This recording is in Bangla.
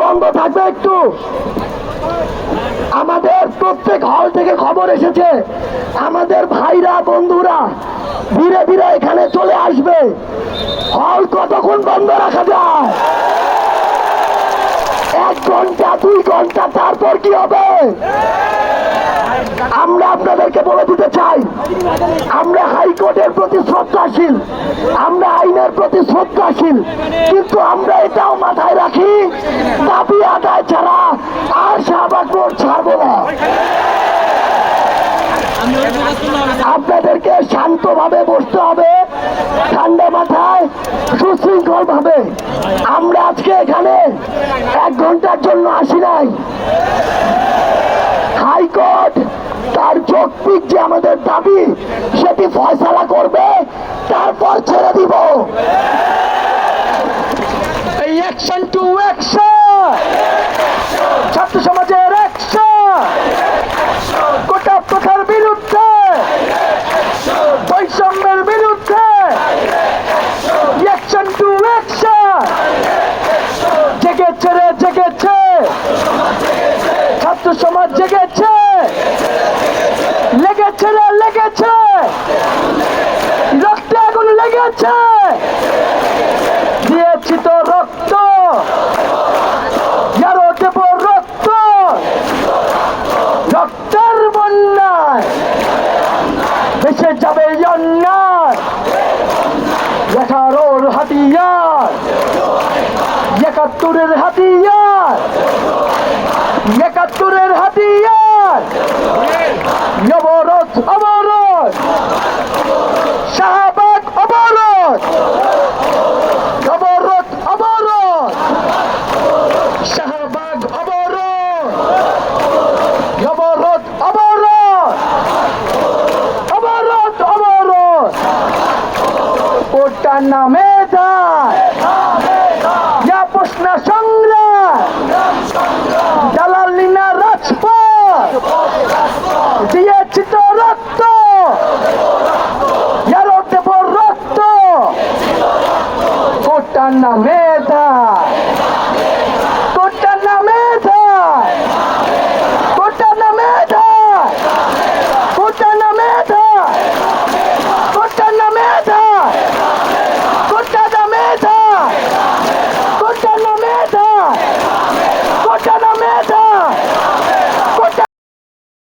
বন্ধ থাকবে একটু। আমাদের প্রত্যেক হল থেকে খবর এসেছে, আমাদের ভাইরা বন্ধুরা ধীরে ধীরে এখানে চলে আসবে। হল কতক্ষণ বন্ধ রাখা যায়? 1 ঘন্টা 2 ঘন্টা, তারপর কি হবে? আমরা আপনাদেরকে বলে দিতে চাই, আমরা হাইকোর্টের প্রতি শ্রদ্ধাশীল, আমরা আইনের প্রতি শ্রদ্ধাশীল, কিন্তু আমরা এটাও মাথায় রাখি, দাবি আদায় ছাড়া আর শাহবাগ মোড় ছাড়ব না। আপনাদেরকে শান্তভাবে বসতে হবে, ঠান্ডা মাথায়, সুশৃঙ্খল ভাবে। আমরা আজকে এখানে 1 ঘন্টার জন্য আসি নাই। হাইকোর্ট তার যৌক্তিক যে আমাদের দাবি সেটি ফয়সালা করবে, তারপর ছেড়ে দিব। এই অ্যাকশন টু অ্যাকশন, ছাত্র সমাজের অ্যাকশন, কোটা প্রথার বিরুদ্ধে, বৈষম্যের বিরুদ্ধে, অ্যাকশন টু অ্যাকশন। জেগেছে রে জেগেছে, ছাত্র সমাজ জেগেছে, লেগেছে রে লেগেছে, রক্তে আগুন লেগেছে, দিয়েছি তো রক্ত, আরো দেব রক্ত, রক্তের বন্যায় ভেসে যাবে অন্যায়। 18-র হাতিয়ার, 71-এর হাতিয়ার, 71-এর হাতিয়ার, অবরোধ অবরোধ, শাহবাগ অবরোধ, অবরোধ অবরোধ, শাহবাগ অবরোধ, অবরোধ অবরোধ, অবরোধ অবরোধ। কোটার নামে যায় প্রশ্ন সংগ্রাম, দালালি না রাজপথ, দিয়েছি তো রক্ত, আরো দেব রক্ত। কোটার নামে